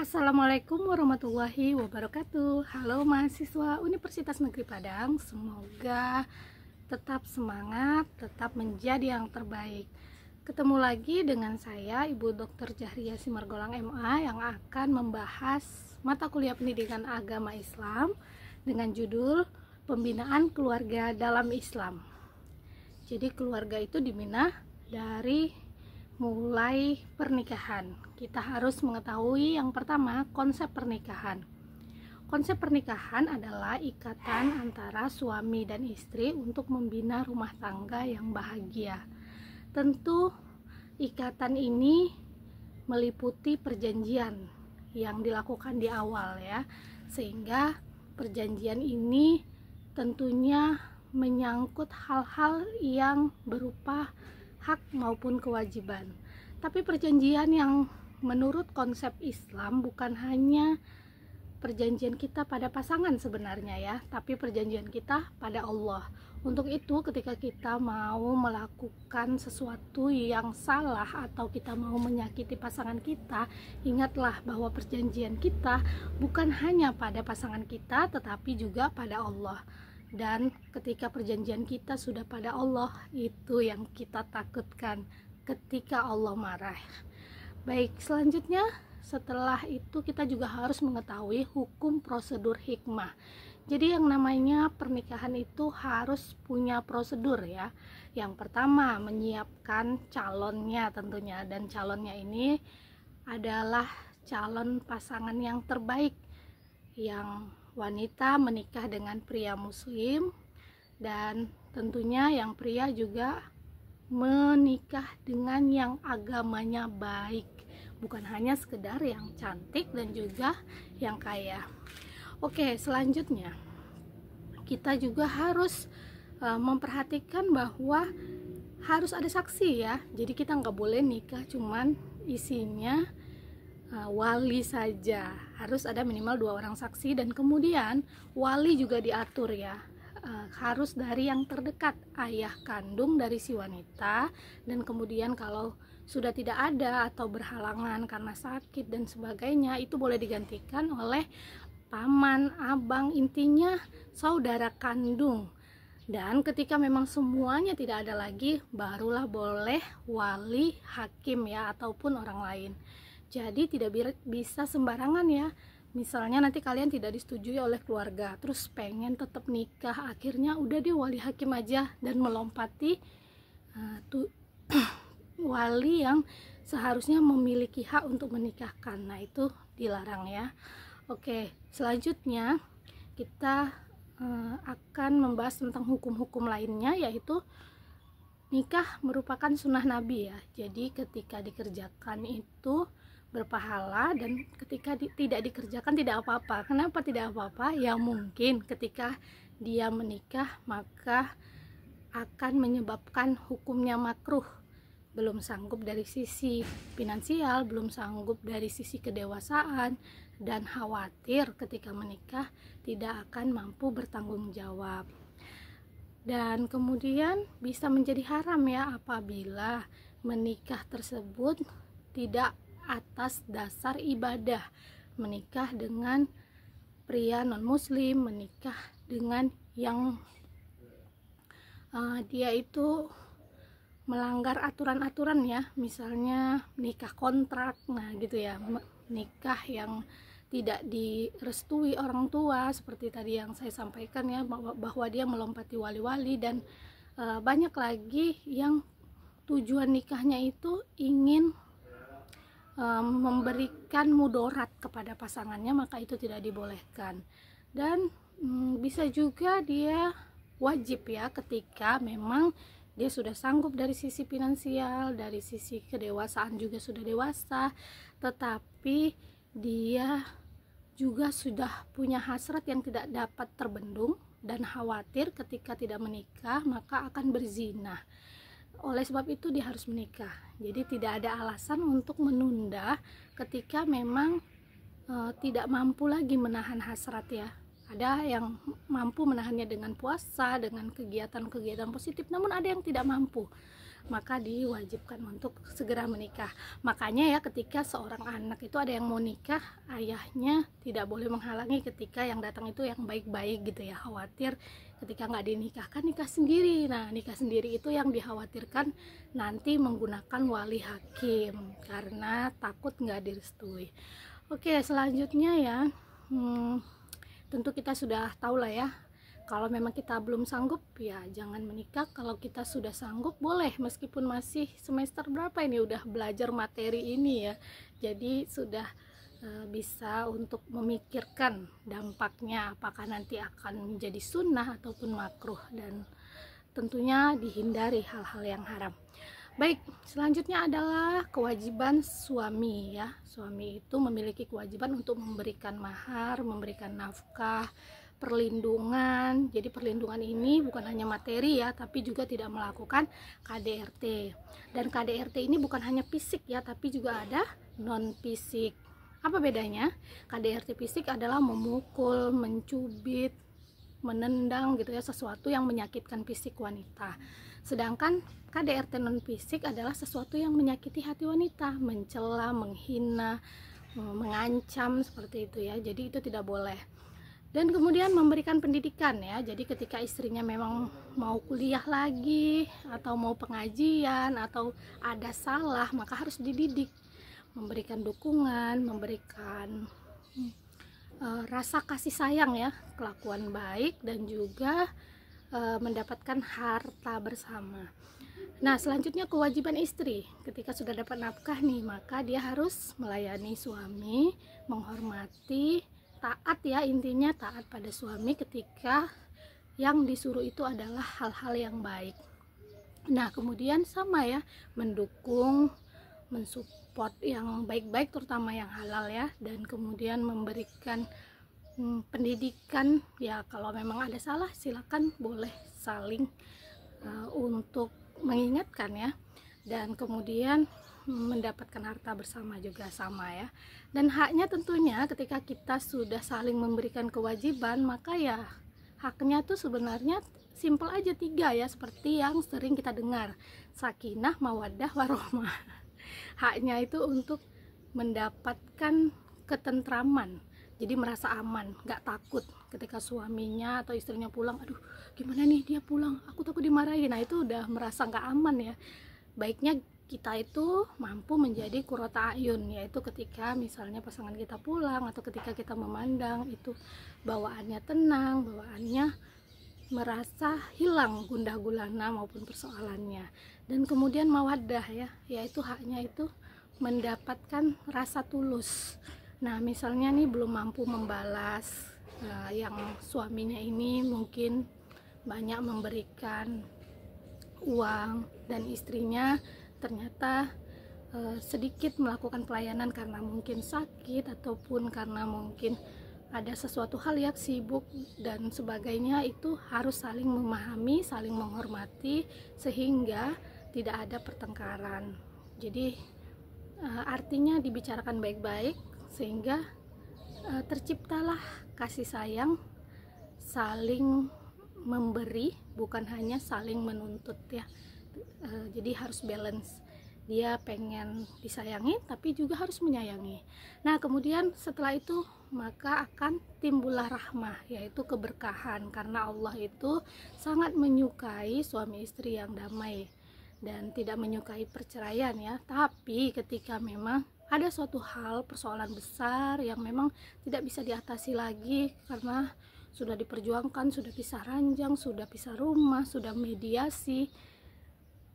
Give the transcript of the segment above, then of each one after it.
Assalamualaikum warahmatullahi wabarakatuh. Halo mahasiswa Universitas Negeri Padang, semoga tetap semangat, tetap menjadi yang terbaik. Ketemu lagi dengan saya, Ibu Dr. Jahria Simargolang MA, yang akan membahas mata kuliah pendidikan agama Islam dengan judul Pembinaan Keluarga dalam Islam. Jadi keluarga itu dibina dari mulai pernikahan. Kita harus mengetahui yang pertama, konsep pernikahan. Konsep pernikahan adalah ikatan antara suami dan istri untuk membina rumah tangga yang bahagia. Tentu ikatan ini meliputi perjanjian yang dilakukan di awal ya, sehingga perjanjian ini tentunya menyangkut hal-hal yang berupa hak maupun kewajiban. Tapi perjanjian yang menurut konsep Islam bukan hanya perjanjian kita pada pasangan sebenarnya ya, tapi perjanjian kita pada Allah. Untuk itu ketika kita mau melakukan sesuatu yang salah atau kita mau menyakiti pasangan kita, ingatlah bahwa perjanjian kita bukan hanya pada pasangan kita tetapi juga pada Allah. Dan ketika perjanjian kita sudah pada Allah, itu yang kita takutkan ketika Allah marah. Baik, selanjutnya setelah itu kita juga harus mengetahui hukum prosedur hikmah. Jadi yang namanya pernikahan itu harus punya prosedur ya. Yang pertama, menyiapkan calonnya tentunya, dan calonnya ini adalah calon pasangan yang terbaik. Yang wanita menikah dengan pria muslim, dan tentunya yang pria juga menikah dengan yang agamanya baik, bukan hanya sekedar yang cantik dan juga yang kaya. Oke, selanjutnya kita juga harus memperhatikan bahwa harus ada saksi ya. Jadi kita nggak boleh nikah cuman isinya wali saja, harus ada minimal 2 orang saksi, dan kemudian wali juga diatur ya, harus dari yang terdekat, ayah kandung dari si wanita, dan kemudian kalau sudah tidak ada atau berhalangan karena sakit dan sebagainya, itu boleh digantikan oleh paman, abang, intinya saudara kandung. Dan ketika memang semuanya tidak ada lagi, barulah boleh wali, hakim ya, ataupun orang lain. Jadi tidak bisa sembarangan ya. Misalnya nanti kalian tidak disetujui oleh keluarga, terus pengen tetap nikah, akhirnya udah deh wali hakim aja dan melompati wali yang seharusnya memiliki hak untuk menikahkan. Nah itu dilarang ya. Oke, selanjutnya kita akan membahas tentang hukum-hukum lainnya, yaitu nikah merupakan sunnah Nabi ya. Jadi ketika dikerjakan itu berpahala, dan ketika tidak dikerjakan tidak apa-apa. Kenapa tidak apa-apa? Ya mungkin ketika dia menikah maka akan menyebabkan hukumnya makruh, belum sanggup dari sisi finansial, belum sanggup dari sisi kedewasaan, dan khawatir ketika menikah tidak akan mampu bertanggung jawab. Dan kemudian bisa menjadi haram ya apabila menikah tersebut tidak atas dasar ibadah. Menikah dengan pria non muslim, menikah dengan yang dia itu melanggar aturan-aturan ya, misalnya nikah kontrak, nah gitu ya, nikah yang tidak direstui orang tua, seperti tadi yang saya sampaikan ya, bahwa dia melompati wali-wali, dan banyak lagi yang tujuan nikahnya itu ingin memberikan mudarat kepada pasangannya, maka itu tidak dibolehkan. Dan bisa juga dia wajib ya ketika memang dia sudah sanggup dari sisi finansial, dari sisi kedewasaan juga sudah dewasa, tetapi dia juga sudah punya hasrat yang tidak dapat terbendung dan khawatir ketika tidak menikah maka akan berzina. Oleh sebab itu dia harus menikah. Jadi tidak ada alasan untuk menunda ketika memang tidak mampu lagi menahan hasrat ya. Ada yang mampu menahannya dengan puasa, dengan kegiatan-kegiatan positif, namun ada yang tidak mampu. maka diwajibkan untuk segera menikah. Makanya ya, ketika seorang anak itu ada yang mau nikah, ayahnya tidak boleh menghalangi ketika yang datang itu yang baik-baik gitu ya. Khawatir ketika nggak dinikahkan nikah sendiri. Nah, nikah sendiri itu yang dikhawatirkan nanti menggunakan wali hakim karena takut nggak direstui. Oke, selanjutnya ya, tentu kita sudah tahu lah ya, kalau memang kita belum sanggup ya jangan menikah. Kalau kita sudah sanggup boleh, meskipun masih semester berapa ini udah belajar materi ini ya, jadi sudah bisa untuk memikirkan dampaknya, apakah nanti akan menjadi sunnah ataupun makruh, dan tentunya dihindari hal-hal yang haram. Baik, selanjutnya adalah kewajiban suami ya. Suami itu memiliki kewajiban untuk memberikan mahar, memberikan nafkah, perlindungan. Jadi perlindungan ini bukan hanya materi ya, tapi juga tidak melakukan KDRT. Dan KDRT ini bukan hanya fisik ya, tapi juga ada non fisik. Apa bedanya? KDRT fisik adalah memukul, mencubit, menendang gitu ya, sesuatu yang menyakitkan fisik wanita. Sedangkan KDRT non fisik adalah sesuatu yang menyakiti hati wanita, mencela, menghina, mengancam, seperti itu ya. Jadi itu tidak boleh. Dan kemudian memberikan pendidikan ya. Jadi ketika istrinya memang mau kuliah lagi atau mau pengajian atau ada salah, maka harus dididik, memberikan dukungan, memberikan rasa kasih sayang ya, kelakuan baik, dan juga mendapatkan harta bersama. Nah, selanjutnya kewajiban istri. Ketika sudah dapat nafkah nih, maka dia harus melayani suami, menghormati, taat ya, intinya taat pada suami ketika yang disuruh itu adalah hal-hal yang baik. Nah, kemudian sama ya, mendukung, mensupport yang baik-baik, terutama yang halal ya, dan kemudian memberikan pendidikan ya. Kalau memang ada salah, silakan boleh saling untuk mengingatkan ya, dan kemudian mendapatkan harta bersama juga sama ya. Dan haknya tentunya ketika kita sudah saling memberikan kewajiban, maka ya haknya tuh sebenarnya simple aja, 3 ya, seperti yang sering kita dengar, sakinah, mawaddah, warohmah. Haknya itu untuk mendapatkan ketentraman, jadi merasa aman, gak takut ketika suaminya atau istrinya pulang, aduh gimana nih dia pulang, aku takut dimarahin. Nah, itu udah merasa gak aman ya. Baiknya kita itu mampu menjadi qurrata ayun, yaitu ketika misalnya pasangan kita pulang atau ketika kita memandang itu bawaannya tenang, bawaannya merasa hilang gundah gulana maupun persoalannya. Dan kemudian mawaddah ya, yaitu haknya itu mendapatkan rasa tulus. Nah, misalnya nih belum mampu membalas, yang suaminya ini mungkin banyak memberikan uang dan istrinya ternyata sedikit melakukan pelayanan karena mungkin sakit ataupun karena mungkin ada sesuatu hal yang sibuk dan sebagainya, itu harus saling memahami, saling menghormati sehingga tidak ada pertengkaran. Jadi artinya dibicarakan baik-baik sehingga terciptalah kasih sayang, saling memberi, bukan hanya saling menuntut ya. Jadi harus balance, dia pengen disayangi tapi juga harus menyayangi. Nah, kemudian setelah itu maka akan timbullah rahmah, yaitu keberkahan, karena Allah itu sangat menyukai suami istri yang damai dan tidak menyukai perceraian ya. Tapi ketika memang ada suatu hal, persoalan besar yang memang tidak bisa diatasi lagi karena sudah diperjuangkan, sudah pisah ranjang, sudah pisah rumah, sudah mediasi,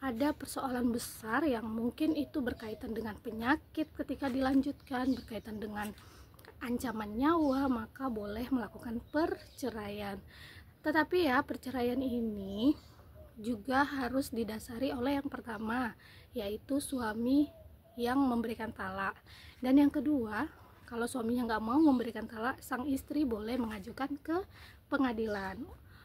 ada persoalan besar yang mungkin itu berkaitan dengan penyakit ketika dilanjutkan, berkaitan dengan ancaman nyawa, maka boleh melakukan perceraian. Tetapi ya, perceraian ini juga harus didasari oleh yang pertama, yaitu suami yang memberikan talak. Dan yang kedua, kalau suaminya nggak mau memberikan talak, sang istri boleh mengajukan ke pengadilan.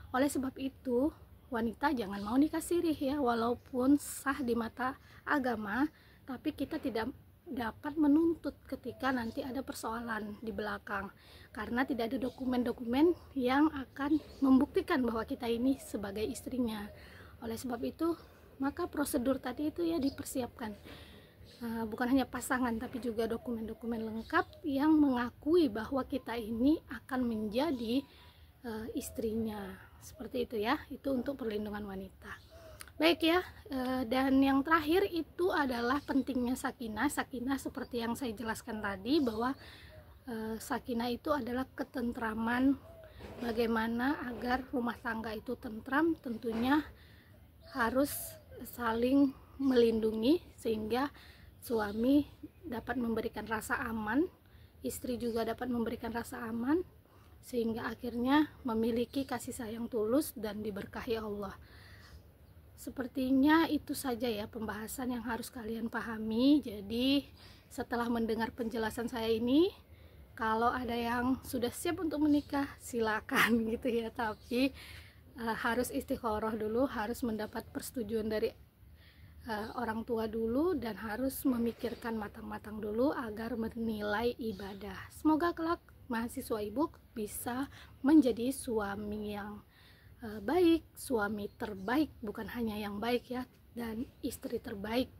Oleh sebab itu, wanita jangan mau nikah sirih ya, walaupun sah di mata agama, tapi kita tidak dapat menuntut ketika nanti ada persoalan di belakang, karena tidak ada dokumen-dokumen yang akan membuktikan bahwa kita ini sebagai istrinya. Oleh sebab itu, maka prosedur tadi itu ya dipersiapkan. Bukan hanya pasangan tapi juga dokumen-dokumen lengkap yang mengakui bahwa kita ini akan menjadi istrinya. Seperti itu ya, itu untuk perlindungan wanita. Baik ya, dan yang terakhir itu adalah pentingnya sakinah. Sakinah seperti yang saya jelaskan tadi, bahwa sakinah itu adalah ketentraman. Bagaimana agar rumah tangga itu tentram, tentunya harus saling melindungi sehingga suami dapat memberikan rasa aman, istri juga dapat memberikan rasa aman, sehingga akhirnya memiliki kasih sayang tulus dan diberkahi Allah. Sepertinya itu saja ya pembahasan yang harus kalian pahami. Jadi setelah mendengar penjelasan saya ini, kalau ada yang sudah siap untuk menikah silakan gitu ya, tapi harus istikharah dulu, harus mendapat persetujuan dari orang tua dulu, dan harus memikirkan matang-matang dulu agar menilai ibadah. Semoga kelak mahasiswa ibu bisa menjadi suami yang baik, suami terbaik, bukan hanya yang baik ya, dan istri terbaik,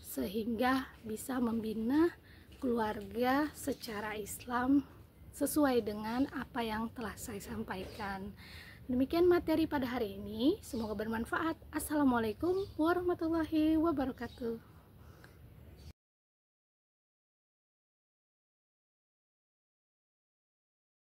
sehingga bisa membina keluarga secara Islam sesuai dengan apa yang telah saya sampaikan. Demikian materi pada hari ini, semoga bermanfaat. Assalamualaikum warahmatullahi wabarakatuh.